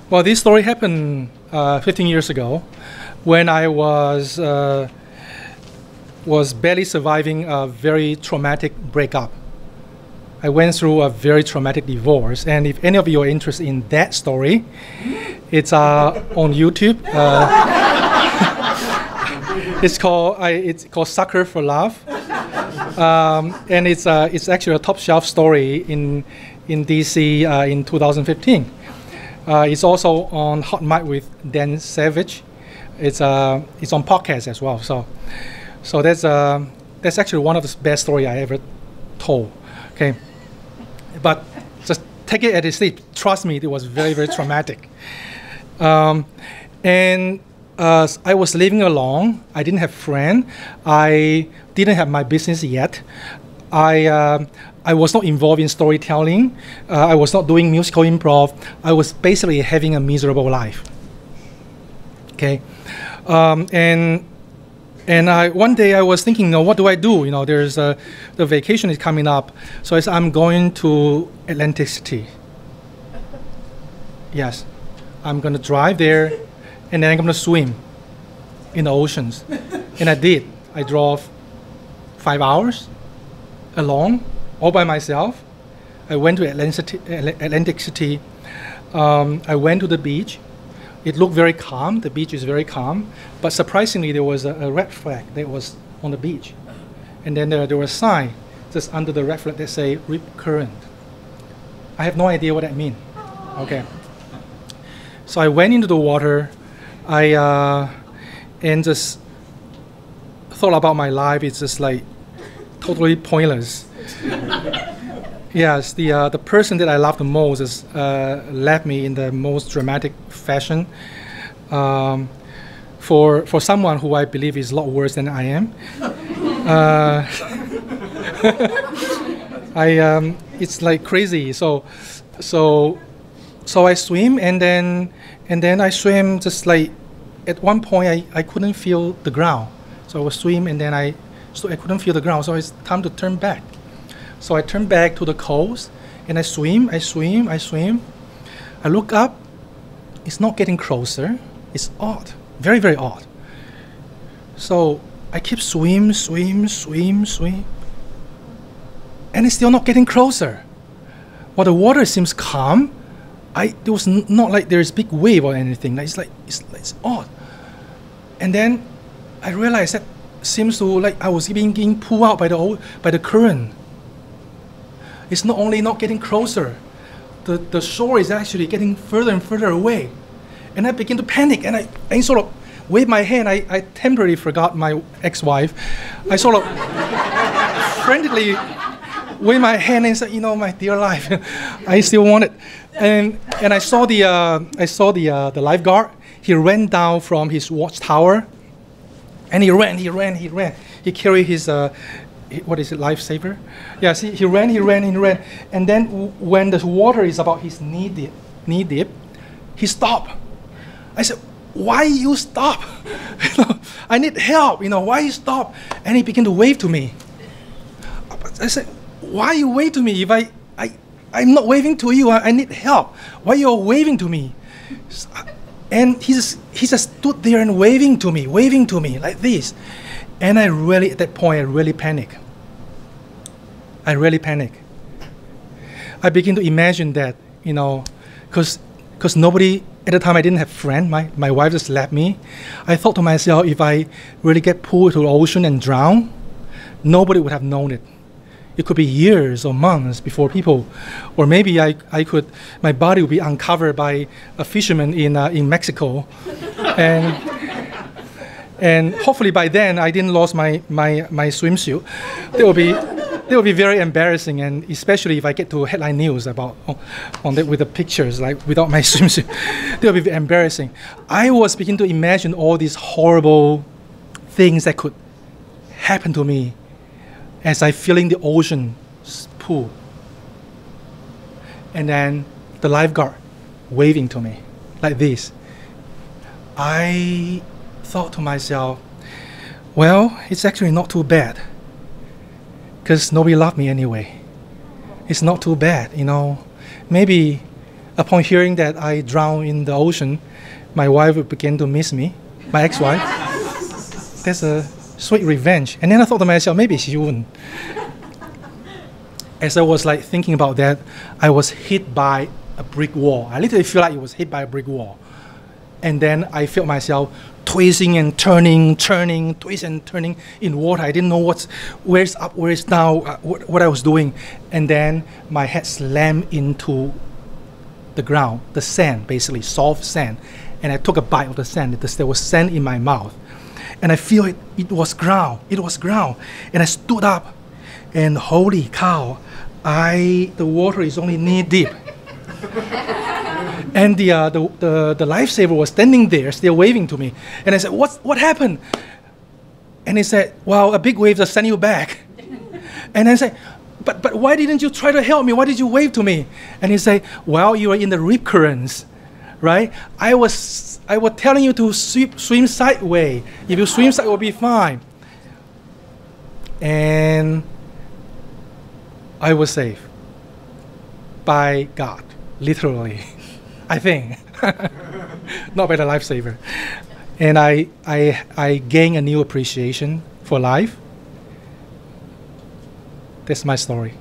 Well, this story happened 15 years ago when I was barely surviving a very traumatic breakup. I went through a very traumatic divorce, and if any of you are interested in that story, it's on YouTube. It's called Sucker for Love, and it's actually a top shelf story in DC in 2015. It's also on Hot Mic with Dan Savage. It's on podcast as well. So that's actually one of the best stories I ever told. Okay, but just take it as it is. Trust me, it was very, very traumatic. And I was living alone. I didn't have friends. I didn't have my business yet. I was not involved in storytelling. I was not doing musical improv. I was basically having a miserable life. Okay, and one day I was thinking, what do I do? The vacation is coming up, so I said I'm going to Atlantic City. Yes, I'm going to drive there, and then I'm going to swim in the oceans, and I did. I drove 5 hours alone, all by myself. I went to Atlantic City. I went to the beach. It looked very calm. The beach is very calm. But surprisingly, there was a red flag that was on the beach. And then there was a sign just under the red flag that say "Rip Current." I have no idea what that means. Okay. So I went into the water. And just thought about my life. It's just like totally pointless. Yes, the person that I love the most has left me in the most dramatic fashion. For someone who I believe is a lot worse than I am. It's like crazy. So I swim, and then I swim just like at one point I couldn't feel the ground. So I was swim, and then I couldn't feel the ground. So it's time to turn back. So I turn back to the coast, and I swim. I look up. It's not getting closer. It's odd, very, very odd. So I keep swim, and it's still not getting closer. Well, the water seems calm. It was not like there's big wave or anything. It's odd. And then I realized that seems to like I was being pulled out by the current. It's not only not getting closer, the shore is actually getting further and further away. And I begin to panic, and I sort of wave my hand. I temporarily forgot my ex-wife. I sort of frantically wave my hand and said, my dear life, I still want it. And I saw the lifeguard. He ran down from his watchtower, and he ran. He carried his what is it, lifesaver? Yes, he ran, and then when the water is about his knee deep, he stopped. I said, "Why you stop? I need help. Why you stop?" And he began to wave to me. I said, "Why you wave to me? If I'm not waving to you. I need help. Why you're waving to me?" And he just stood there and waving to me like this. And at that point, I really panicked. I begin to imagine that, because nobody, at the time I didn't have friends, my wife just left me. I thought to myself, if I really get pulled into the ocean and drown, nobody would have known it. It could be years or months before people, or maybe my body would be uncovered by a fisherman in Mexico. And hopefully by then I didn't lose my swimsuit. It will be very embarrassing, and especially if I get to headline news about with the pictures like without my swimsuit, it will be embarrassing. I was beginning to imagine all these horrible things that could happen to me as I feeling the ocean pool, and then the lifeguard waving to me like this. I thought to myself, well, it's actually not too bad, because nobody loved me anyway. It's not too bad, Maybe upon hearing that I drowned in the ocean, my wife began to miss me, my ex-wife. That's a sweet revenge. And then I thought to myself, maybe she wouldn't. As I was like thinking about that, I was hit by a brick wall. I literally feel like it was hit by a brick wall. And then I felt myself twisting and turning, twisting and turning in water. I didn't know where's up, where's down, what I was doing. And then my head slammed into the ground, the sand, basically, soft sand. And I took a bite of the sand. There was sand in my mouth. And I feel it was ground. It was ground. And I stood up. And holy cow, the water is only knee deep. And the lifesaver was standing there, still waving to me. And I said, what happened? And he said, well, a big wave just sent you back. And I said, but why didn't you try to help me? Why did you wave to me? And he said, well, you were in the rip currents, right? I was telling you to swim sideways. If you swim sideways, it will be fine. And I was saved by God, literally, I think, not by the lifesaver. And I gained a new appreciation for life. That's my story.